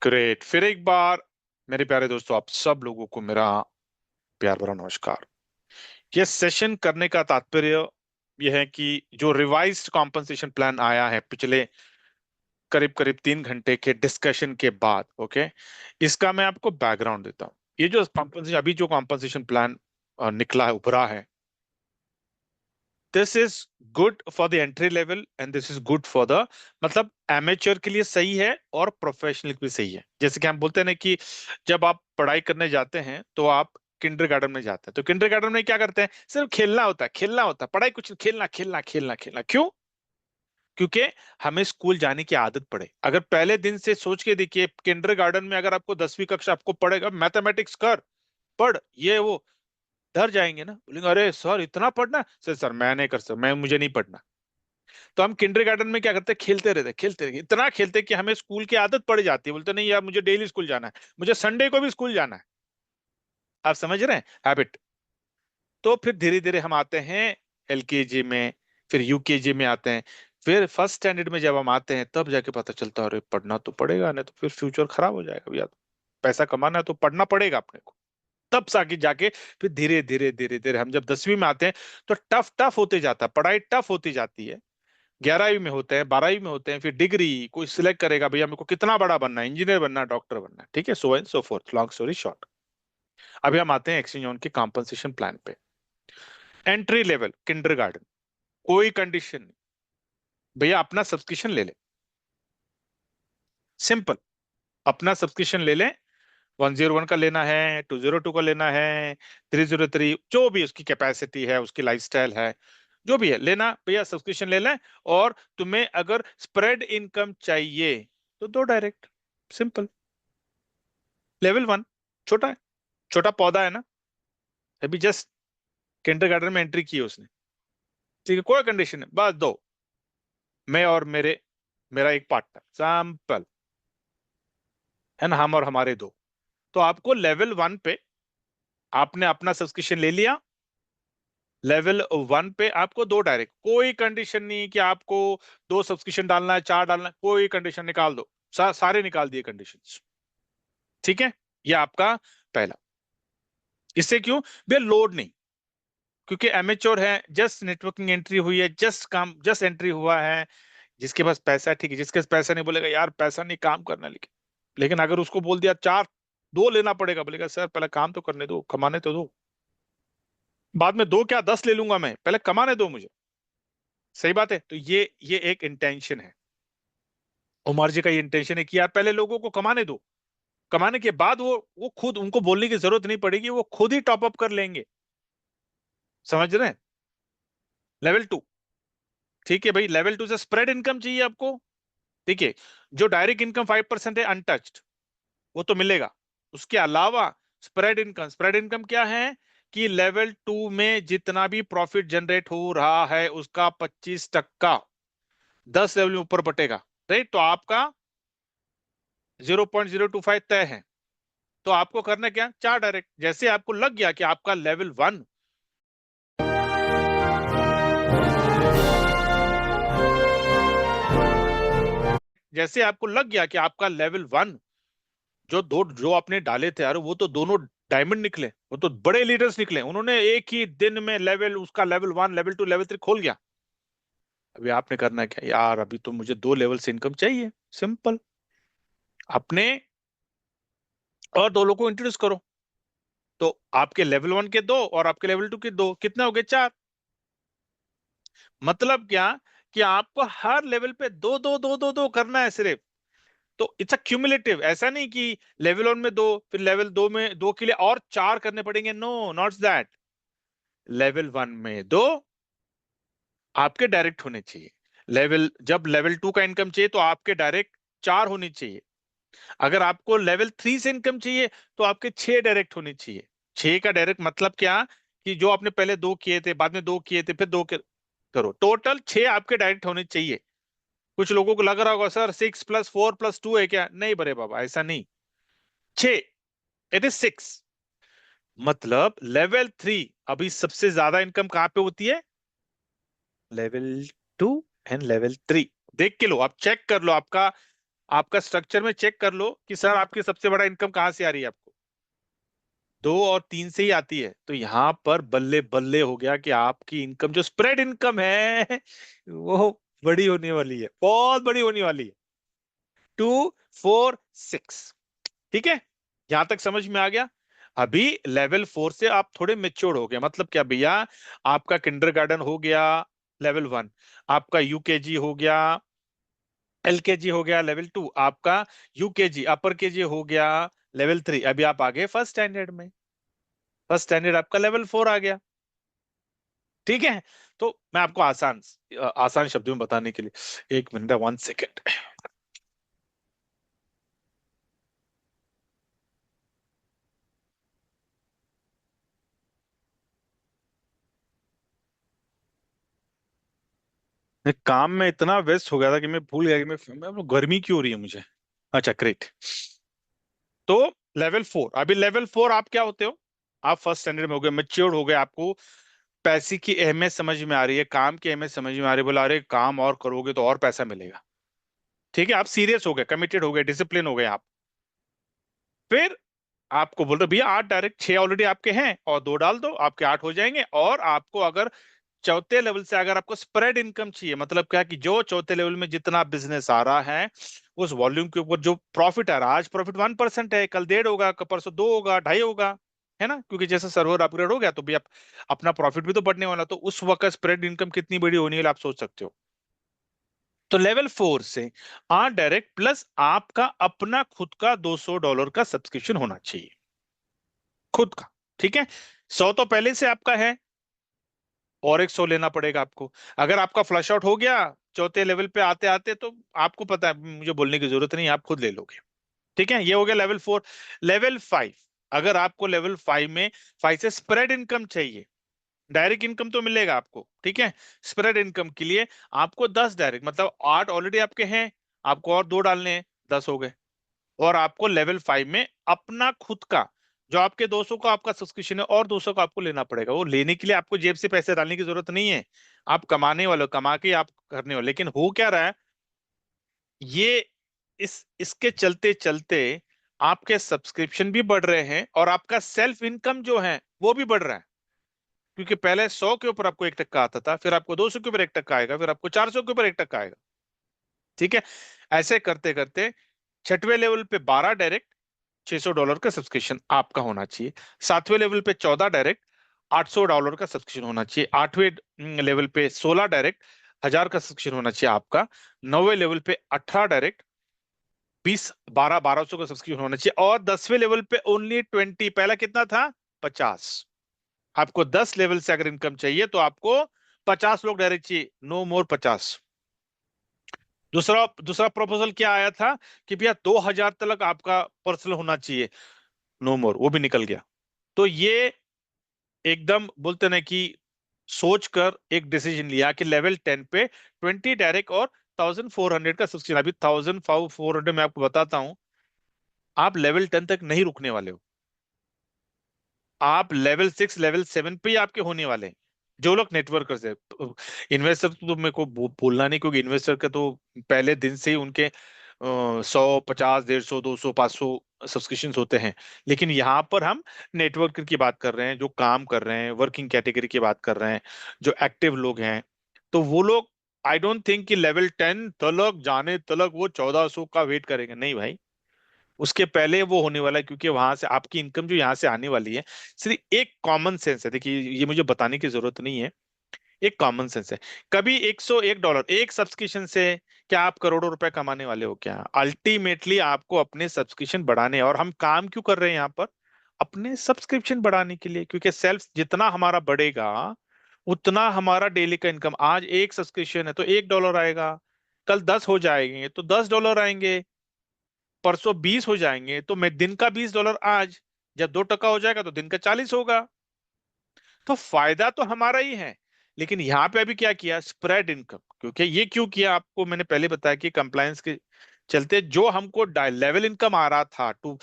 Great. फिर एक बार मेरे प्यारे दोस्तों, आप सब लोगों को मेरा प्यार भरा नमस्कार। ये सेशन करने का तात्पर्य यह है कि जो रिवाइज्ड कॉम्पनसेशन प्लान आया है पिछले करीब करीब 3 घंटे के डिस्कशन के बाद, ओके, इसका मैं आपको बैकग्राउंड देता हूँ। ये जो कॉम्पनसेशन अभी जो कॉम्पनसेशन प्लान निकला है, उभरा है, this is good for the entry level and this is good for the, मतलब एमेच्योर के लिए सही है और प्रोफेशनल के लिए सही है। जैसे कि हम बोलते हैं ना कि जब आप पढ़ाई करने जाते हैं तो आप किंडरगार्टन में जाते हैं, तो किंडरगार्टन में क्या करते हैं? सिर्फ खेलना होता है, खेलना होता है, पढ़ाई कुछ नहीं, खेलना खेलना खेलना खेलना। क्यों? क्योंकि हमें स्कूल जाने की आदत पड़े। अगर पहले दिन से सोच के देखिए, किंडरगार्टन में अगर आपको 10वीं कक्षा आपको पढ़ेगा मैथमेटिक्स कर, पढ़ ये वो, डर जाएंगे ना, बोलेंगे अरे सर इतना पढ़ना, सर मैं नहीं कर सकता, मैं मुझे नहीं पढ़ना। तो हम किंडरगार्टन में क्या करते हैं? खेलते रहते, इतना खेलते कि हमें स्कूल की आदत पड़ जाती है। बोलते नहीं यार, मुझे डेली स्कूल जाना है, मुझे संडे को भी स्कूल जाना है। आप समझ रहे हैं? हैबिट। तो फिर धीरे धीरे हम आते हैं एलकेजी में, फिर यूकेजी में आते हैं, फिर फर्स्ट स्टैंडर्ड में जब हम आते हैं तब जाके पता चलता है अरे पढ़ना तो पड़ेगा, नहीं तो फिर फ्यूचर खराब हो जाएगा भैया। पैसा कमाना है तो पढ़ना पड़ेगा अपने को। तब से आगे जाके फिर धीरे धीरे धीरे धीरे हम जब 10वीं में आते हैं तो टफ टफ होते जाता है, पढ़ाई टफ होती जाती है। 11वीं में होते हैं, 12वीं में होते हैं, फिर डिग्री कोई सिलेक्ट करेगा, भैया मेरे को कितना बड़ा बनना है, इंजीनियर बनना है, डॉक्टर बनना है, ठीक है, so and so fourth, long story short. अभी हम आते हैं एक्सचेंज ऑन के कॉम्पनसेशन प्लान पे। एंट्री लेवल किंडरगार्टन, कोई कंडीशन नहीं, भैया अपना सब्सक्रिप्शन ले ले, सिंपल। अपना सब्सक्रिप्शन ले ले। 101 का लेना है, 202 का लेना है, 303, जो भी उसकी कैपेसिटी है, उसकी लाइफस्टाइल है, जो भी है लेना, भैया सब्सक्रिप्शन ले लें। और तुम्हें अगर स्प्रेड इनकम चाहिए तो दो डायरेक्ट, सिंपल। लेवल 1 छोटा है, छोटा पौधा है ना, अभी जस्ट किंडरगार्टन में एंट्री की है उसने, ठीक है, कोई कंडीशन है, बस दो। मैं और मेरा एक पार्टनर, सैंपल, है ना, हम और हमारे दो। तो आपको लेवल 1 पे आपने अपना सब्सक्रिप्शन ले लिया। लेवल 1 पे आपको दो डायरेक्ट, कोई कंडीशन नहीं कि आपको दो सब्सक्रिप्शन डालना है, चार डालना है, कोई कंडीशन निकाल दो। सारे निकाल दिए कंडीशंस, ठीक है। ये आपका पहला। इससे क्यों? भैया लोड नहीं, क्योंकि एमेच्योर है, जस्ट नेटवर्किंग एंट्री हुई है, जस्ट काम, जस्ट एंट्री हुआ है। जिसके पास पैसा है ठीक है, जिसके पास पैसा नहीं बोलेगा यार पैसा नहीं, काम करना। लेकिन लेकिन अगर उसको बोल दिया चार, दो लेना पड़ेगा, बोलेगा सर पहले काम तो करने दो, कमाने तो दो, बाद में दो क्या 10 ले लूंगा मैं, पहले कमाने दो मुझे। सही बात है। तो ये एक इंटेंशन है, उमर जी का ये इंटेंशन है कि यार पहले लोगों को कमाने दो, कमाने के बाद वो खुद, उनको बोलने की जरूरत नहीं पड़ेगी, वो खुद ही टॉप अप कर लेंगे। समझ रहे हैं? लेवल 2, ठीक है भाई, लेवल 2 से स्प्रेड इनकम चाहिए आपको, ठीक है। जो डायरेक्ट इनकम 5% है अनटच्ड, वो तो मिलेगा। उसके अलावा स्प्रेड इनकम, स्प्रेड इनकम क्या है? कि लेवल 2 में जितना भी प्रॉफिट जनरेट हो रहा है उसका 25% 10 लेवल में ऊपर बटेगा, राइट। तो आपका 0.025 तय है। तो आपको करना क्या? चार डायरेक्ट। जैसे आपको लग गया कि आपका लेवल 1, जैसे आपको लग गया कि आपका लेवल 1, जो आपने डाले थे यार वो तो दोनों डायमंड निकले, वो तो बड़े लीडर्स निकले, उन्होंने एक ही दिन में लेवल, उसका लेवल 1, लेवल 2, लेवल 3 खोल गया। अभी आपने करना है क्या यार? अभी तो मुझे दो लेवल से इनकम चाहिए, सिंपल। अपने और दो लोगों को इंट्रोड्यूस करो। तो आपके लेवल 1 के दो और आपके लेवल 2 के दो, कितने हो गए? चार। मतलब क्या? कि आपको हर लेवल पे दो दो दो दो दो करना है सिर्फ। तो इट्स अ क्यूमुलेटिव, ऐसा नहीं कि लेवल 1 में दो, फिर लेवल 2 में दो के लिए और चार करने पड़ेंगे, नो, नॉट दैट। लेवल 1 में दो आपके डायरेक्ट होने चाहिए। जब लेवल 2 का इनकम चाहिए तो आपके डायरेक्ट चार होनी चाहिए। अगर आपको लेवल 3 से इनकम चाहिए तो आपके छह डायरेक्ट होने चाहिए। छह का डायरेक्ट मतलब क्या? कि जो आपने पहले दो किए थे, बाद में दो किए थे, फिर करो, टोटल छह आपके डायरेक्ट होने चाहिए। कुछ लोगों को लग रहा होगा सर 6+4+2 है क्या? नहीं बड़े बाबा, ऐसा नहीं। छह, इट इज 6। मतलब लेवल 3 अभी सबसे ज्यादा इनकम कहां पे होती है? Level 2 and level 3। देख के लो, आप चेक कर लो आपका आपका स्ट्रक्चर में चेक कर लो कि सर आपकी सबसे बड़ा इनकम कहाँ से आ रही है आपको, 2 और 3 से ही आती है। तो यहाँ पर बल्ले बल्ले हो गया कि आपकी इनकम जो स्प्रेड इनकम है वो बड़ी होने वाली है, बहुत बड़ी होने वाली है। 2 4 6, ठीक है, यहां तक समझ में आ गया। अभी लेवल 4 से आप थोड़े मेच्योर हो गए, मतलब क्या भैया, आपका किंडरगार्टन हो गया, लेवल 1, आपका यूकेजी हो गया, एलकेजी हो गया, लेवल 2 आपका, यूकेजी अपर केजी हो गया, लेवल 3, अभी आप आ गए फर्स्ट स्टैंडर्ड में, फर्स्ट स्टैंडर्ड आपका लेवल 4 आ गया। ठीक है, तो मैं आपको आसान शब्दों में बताने के लिए, 1 मिनट, 1 सेकेंड। मैं काम में इतना व्यस्त हो गया था कि मैं भूल गया कि गर्मी क्यों हो रही है मुझे। अच्छा, ग्रेट। तो लेवल 4, अभी लेवल 4 आप क्या होते हो, आप फर्स्ट स्टैंडर्ड में हो गए, मेच्योर हो गए, आपको पैसे की अहमियत समझ में आ रही है, काम की अहमियत समझ में आ रही है, बोला अरे काम और करोगे तो और पैसा मिलेगा। ठीक है, आप सीरियस हो गए, कमिटेड हो गए, डिसिप्लिन हो गए आप। फिर आपको बोल रहे भैया 8 डायरेक्ट, 6 ऑलरेडी आपके हैं और 2 डाल दो, आपके 8 हो जाएंगे। और आपको अगर चौथे लेवल से अगर आपको स्प्रेड इनकम चाहिए, मतलब क्या कि जो चौथे लेवल में जितना बिजनेस आ रहा है उस वॉल्यूम के ऊपर जो प्रॉफिट आ रहा है, आज प्रॉफिट 1% है, कल 1.5 होगा, परसों 2 होगा, 2.5 होगा, है ना, क्योंकि जैसे सर्वर अपग्रेड हो गया तो भी आप अपना प्रॉफिट भी तो बढ़ने वाला, तो उस वक्त स्प्रेड इनकम कितनी बड़ी होनी है आप सोच सकते हो। तो लेवल 4 से 8 डायरेक्ट प्लस आपका अपना खुद का $200 का सब्सक्रिप्शन होना चाहिए, खुद का। ठीक है, 100 तो पहले से आपका है, और एक 100 लेना पड़ेगा आपको। अगर आपका फ्लश आउट हो गया चौथे लेवल पे आते आते, तो आपको पता है, मुझे बोलने की जरूरत नहीं, आप खुद ले लोगे। ठीक है, ये हो गया लेवल 4। लेवल 5, अगर आपको लेवल 5 में 5 से स्प्रेड इनकम चाहिए, डायरेक्ट इनकम तो मिलेगा आपको, ठीक है, स्प्रेड इनकम के लिए आपको 10 डायरेक्ट, मतलब 8 ऑलरेडी आपके हैं, आपको और 2 डालने हैं, 10 हो गए। और आपको लेवल 5 में अपना खुद का, जो आपके 200 का आपका सब्सक्रिप्शन है, और 200 का आपको लेना पड़ेगा। वो लेने के लिए आपको जेब से पैसे डालने की जरूरत नहीं है, आप कमाने वाले हो, कमा के आप करने वाले। लेकिन हो क्या रहा है, ये इसके चलते चलते आपके सब्सक्रिप्शन भी बढ़ रहे हैं और आपका सेल्फ इनकम जो है वो भी बढ़ रहा है। क्योंकि पहले 100 के ऊपर आपको 1 टक्का आता था, फिर आपको 200 के ऊपर 1 टक्का आएगा, फिर आपको 400 के ऊपर 1 टक्का आएगा। ठीक है, ऐसे करते करते छठवें लेवल पे 12 डायरेक्ट, $600 का सब्सक्रिप्शन आपका होना चाहिए। सातवें लेवल पे 14 डायरेक्ट, $800 का सब्सक्रिप्शन होना चाहिए। आठवें लेवल पे 16 डायरेक्ट, 1000 का सब्सक्रिप्शन होना चाहिए आपका। नौवें लेवल पे 18 डायरेक्ट, 1200 का सब्सक्रिप्शन होना चाहिए। और 10वें लेवल पे ओनली 20, पहला कितना था, 50। आपको 10 लेवल से अगर इनकम चाहिए तो आपको 50 लोग डायरेक्ट चाहिए, नो मोर 50। दूसरा दूसरा प्रपोजल क्या आया था कि भैया 2000 तक आपका पर्सनल होना चाहिए, नो मोर, वो भी निकल गया। तो ये एकदम बोलते ना कि सोच कर एक डिसीजन लिया कि लेवल 10 पे 20 डायरेक्ट और 1400 का सब्सक्रिप्शन। अभी 1400 मैं आपको बताता हूँ, आप लेवल 10 तक नहीं रुकने वाले हो, आप लेवल 6 लेवल 7 पे ही आपके होने वाले हैं। जो लोग नेटवर्कर्स है, इन्वेस्टर तो मेरे को बोलना नहीं, क्योंकि इन्वेस्टर का तो पहले दिन से ही उनके 100 50 150 200 500 सब्सक्रिप्शन होते हैं। लेकिन यहाँ पर हम नेटवर्कर की बात कर रहे हैं, जो काम कर रहे हैं, वर्किंग कैटेगरी की बात कर रहे हैं, जो एक्टिव लोग हैं। तो वो लोग, आई डोंट थिंक कि लेवल 10 तलक जाने तलक वो 1400 का वेट करेंगे, नहीं भाई। उसके पहले वो होने वाला है, क्योंकि वहां से आपकी इनकम जो यहाँ से आने वाली है, सिर्फ एक कॉमन सेंस है, देखिए ये मुझे बताने की जरूरत नहीं है, एक कॉमन सेंस है। कभी $101 एक सब्सक्रिप्शन से क्या आप करोड़ों रुपए कमाने वाले हो क्या? अल्टीमेटली आपको अपने सब्सक्रिप्शन बढ़ाने हैं। और हम काम क्यों कर रहे हैं यहाँ पर? अपने सब्सक्रिप्शन बढ़ाने के लिए, क्योंकि सेल्फ जितना हमारा बढ़ेगा उतना हमारा डेली का इनकम, आज एक सब्सक्रिप्शन है तो $1 आएगा, कल 10 हो जाएंगे तो $10 आएंगे, परसों 20 हो जाएंगे तो मैं दिन का $20 आज, जब 2 टका हो जाएगा तो दिन का 40 होगा। तो फायदा तो हमारा ही है। लेकिन यहाँ पे अभी क्या किया, स्प्रेड इनकम, क्योंकि ये क्यों किया आपको मैंने पहले बताया कि कंप्लायंस के चलते जो हमको लेवल इनकम आ रहा था टू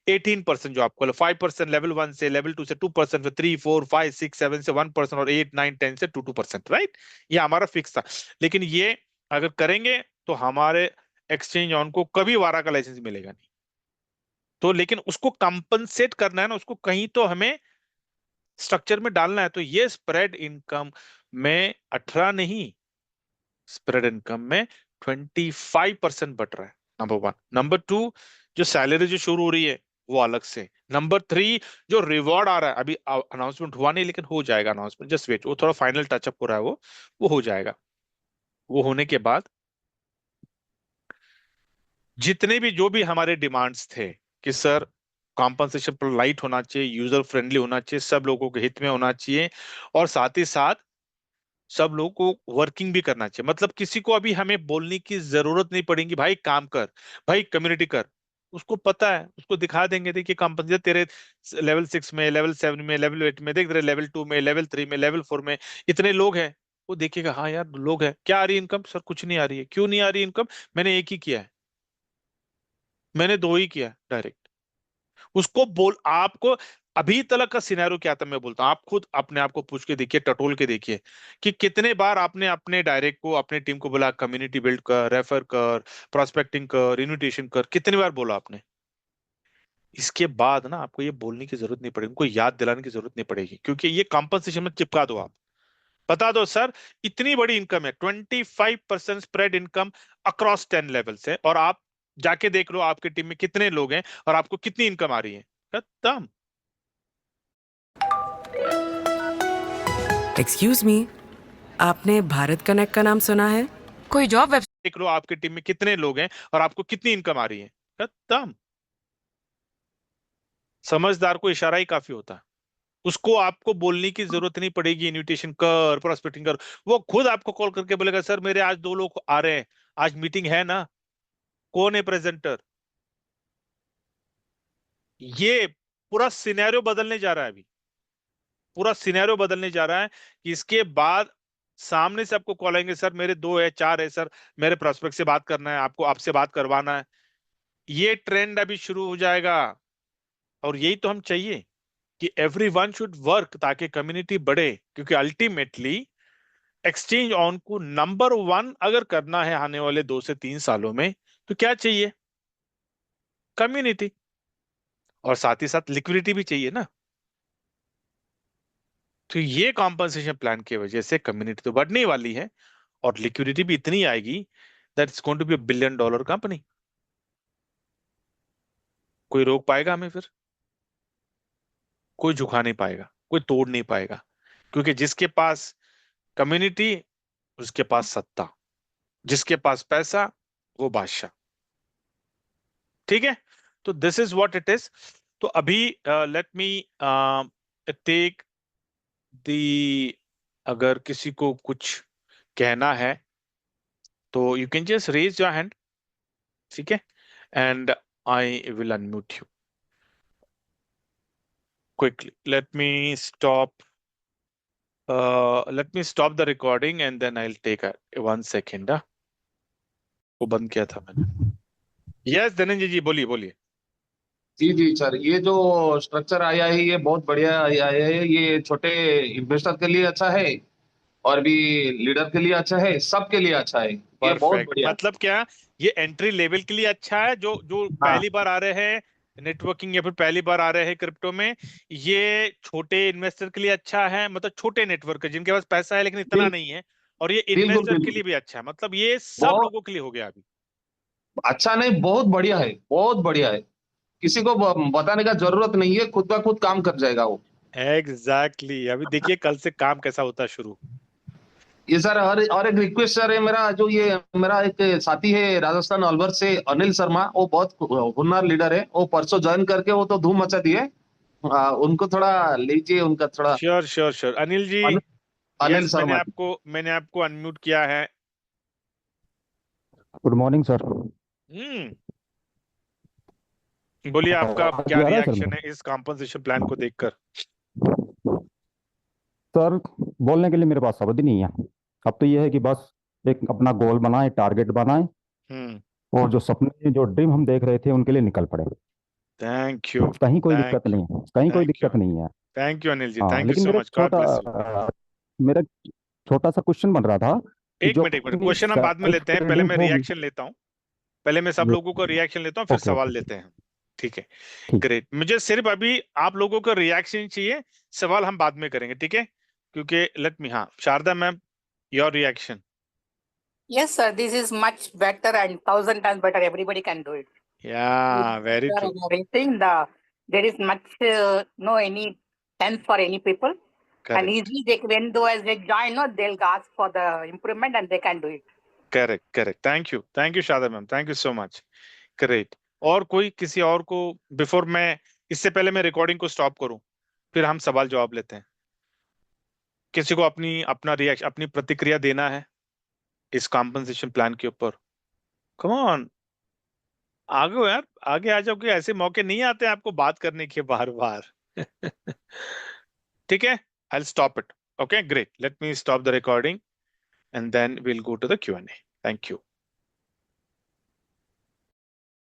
18%, जो आपको 5% लेवल 1 से, लेवल 2 से 2%, फिर 3 4 5 6 7 से 1%, और 8 9 10 से 2 2%, राइट। ये हमारा फिक्स था। लेकिन ये अगर करेंगे तो हमारे एक्सचेंज ऑन को कभी वारा का लाइसेंस मिलेगा नहीं। तो लेकिन उसको कंपनसेट करना है ना, उसको कहीं तो हमें स्ट्रक्चर में डालना है। तो ये स्प्रेड इनकम में 18 नहीं, स्प्रेड इनकम में 25% बढ़ रहा है। Number one. नंबर टू, जो सैलरी जो शुरू हो रही है वो अलग से। नंबर थ्री, जो रिवॉर्ड आ रहा है, अभी अनाउंसमेंट हुआ नहीं लेकिन हो जाएगा अनाउंसमेंट, जस्ट वेट, वो थोड़ा फाइनल टचअप हो रहा है, वो हो जाएगा। वो होने के बाद जितने भी जो भी हमारे डिमांड्स थे कि सर कॉम्पनसेशन पर लाइट होना चाहिए, यूजर फ्रेंडली होना चाहिए, सब लोगों के हित में होना चाहिए, और साथ ही साथ सब लोगों को वर्किंग भी करना चाहिए। मतलब किसी को अभी हमें बोलने की जरूरत नहीं पड़ेगी, भाई काम कर, भाई कम्युनिटी कर। उसको पता है, उसको दिखा देंगे, देखिए कंपनी तेरे लेवल 6 में, लेवल 7 में, लेवल 8 में, देख रहे लेवल 2 में, लेवल 3 में, लेवल 4 में इतने लोग हैं। वो देखेगा, हाँ यार लोग हैं, क्या आ रही इनकम? सर कुछ नहीं आ रही है। क्यों नहीं आ रही इनकम? मैंने एक ही किया है, मैंने दो ही किया डायरेक्ट। उसको बोल, आपको अभी तक का सिनेरियो क्या था मैं बोलता हूं, आप खुद अपने आप को पूछ के देखिए, टटोल के देखिए कि कितने बार आपने अपने डायरेक्ट को, अपने टीम को बोला कम्युनिटी बिल्ड कर, रेफर कर, प्रोस्पेक्टिंग कर, इन्विटेशन कर, कितनी बार बोला आपने? इसके बाद ना आपको ये बोलने की जरूरत नहीं पड़ेगी, उनको याद दिलाने की जरूरत नहीं पड़ेगी, क्योंकि ये कॉम्पनसेशन में चिपका दो आप। बता दो सर इतनी बड़ी इनकम है, 25% स्प्रेड इनकम अक्रॉस 10 लेवल्स है, और आप जाके देख लो आपकी टीम में कितने लोग हैं और आपको कितनी इनकम आ रही है। खत्म। एक्सक्यूज मी, आपने भारत कनेक्ट का नाम सुना है? कोई जॉब वेब देख लो आपकी टीम में कितने लोग हैं और आपको कितनी इनकम आ रही है। खत्म। समझदार को इशारा ही काफी होता है, उसको आपको बोलने की जरूरत नहीं पड़ेगी, इनविटेशन कर, प्रोस्पेक्टिंग कर। वो खुद आपको कॉल करके बोलेगा सर मेरे आज दो लोग आ रहे हैं, आज मीटिंग है ना, कौन है प्रेजेंटर। ये पूरा सिनेरियो बदलने जा रहा है अभी, पूरा सिनेरियो बदलने जा रहा है कि इसके बाद सामने से आपको कॉल आएंगे, सर मेरे दो है, चार है सर, मेरे प्रोस्पेक्ट से बात करना है, आपको आपसे बात करवाना है। ये ट्रेंड अभी शुरू हो जाएगा, और यही तो हम चाहिए कि एवरी वन शुड वर्क, ताकि कम्युनिटी बढ़े। क्योंकि अल्टीमेटली एक्सचेंज ऑन को नंबर वन अगर करना है आने वाले 2 से 3 सालों में, तो क्या चाहिए? कम्युनिटी, और साथ ही साथ लिक्विडिटी भी चाहिए ना। तो ये कॉम्पनसेशन प्लान की वजह से कम्युनिटी तो बढ़ने वाली है, और लिक्विडिटी भी इतनी आएगी that it's going to be a $1 billion company. कोई रोक पाएगा हमें फिर? कोई झुका नहीं पाएगा, कोई तोड़ नहीं पाएगा, क्योंकि जिसके पास कम्युनिटी, उसके पास सत्ता, जिसके पास पैसा, वो बादशाह। ठीक है? तो this is what it is. तो अभी लेट मी टेक दी, अगर किसी को कुछ कहना है तो you can just raise your hand, ठीक है, and I will unmute you quickly. Let me stop the recording and then I will take 1 second. वो बंद किया था मैंने। यस धनंजय जी, बोलिए बोलिए। जी जी सर, ये जो स्ट्रक्चर आया है ये बहुत बढ़िया आया है। ये छोटे इन्वेस्टर के लिए अच्छा है और भी लीडर के लिए अच्छा है, सबके लिए अच्छा है। ये बहुत परफेक्ट, बढ़िया। मतलब क्या, ये एंट्री लेवल के लिए अच्छा है, जो जो हाँ पहली बार आ रहे हैं नेटवर्किंग, या फिर पहली बार आ रहे हैं क्रिप्टो में। ये छोटे इन्वेस्टर के लिए अच्छा है, मतलब छोटे नेटवर्क जिनके पास पैसा है लेकिन इतना बिल, नहीं है। और ये बिल्कुल इन्वेस्टर के बिल्कुल। लिए भी अच्छा है, मतलब ये सब बहुत लोगों के लिए हो गया अभी। अच्छा नहीं, बहुत बढ़िया है, बहुत बढ़िया है। किसी को बताने का जरूरत नहीं है, खुद का खुद काम कर जाएगा वो। Exactly exactly। अभी देखिए कल से काम कैसा होता है शुरू। ये सर, और एक रिक्वेस्ट सर है मेरा, जो ये मेरा एक साथी है राजस्थान अलवर से, अनिल शर्मा, वो बहुत हुनर लीडर है। वो परसों ज्वाइन करके वो तो धूम मचा दिए। उनको थोड़ा लीजिए, उनका थोड़ा। Sure sure sure Anil ji. अन, अनिल यस, मैंने शर्मा। आपको मैंने आपको अनम्यूट किया है। Good morning sir. हम्म, बोलिए आपका आवाज क्या आ रहा है सर रिएक्शन मेरा? है इस कॉम्पनसेशन प्लान को देखकर? सर, बोलने के लिए मेरे पास शब्द ही नहीं है। अब तो यह है कि बस एक अपना गोल बनाए, टारगेट बनाए, हम्म। और जो सपने, जो ड्रीम हम देख रहे थे उनके लिए निकल पड़े। Thank you. कहीं कोई दिक्कत थैंक यू। नहीं है, कहीं कोई थैंक यू। दिक्कत नहीं है। थैंक यू अनिल जी, हाँ, थैंक यू लेकिन सो मेरा मच, गॉड ब्लेस यू। मेरा छोटा सा क्वेश्चन बन रहा था कि एक जो मिनट एक मिनट, अपनी क्वेश्चन हम बाद में सेल्फ लेते हैं, पहले ट्रेडिंग मैं होगी। रिएक्शन लेता हूँ। पहले मैं सब ये लोगों का रिएक्शन लेता हूँ, फिर ओके सवाल ओके लेते हैं। ठीक है, ठीक। ग्रेट। मुझे सिर्फ अभी आप लोगों का रिएक्शन चाहिए, सवाल हम बाद में करेंगे, ठीक है? क्योंकि लेट मी, हाँ Sharda ma'am, your reaction. Yes, sir. This is much better and 1,000 times better. Everybody can do it. या very Sir, true, and everything. There is much no any sense for any people. And correct easily they when though as they join, no, they'll ask for the improvement and they can do it. Correct correct. Thank you Sharda ma'am, thank you so much. Great. और कोई, किसी और को, before मैं, इससे पहले मैं recording को स्टॉप करूं, फिर हम सवाल जवाब लेते हैं। किसी को अपना रिएक्शन, अपनी प्रतिक्रिया देना है इस कॉम्पनसेशन प्लान के ऊपर? कम ऑन, आगे हो यार, आगे आ जाओ, कि ऐसे मौके नहीं आते हैं आपको बात करने के बार बार। ठीक है, I stop it. Okay great, let me stop the recording and then we'll go to the Q&A. Thank you.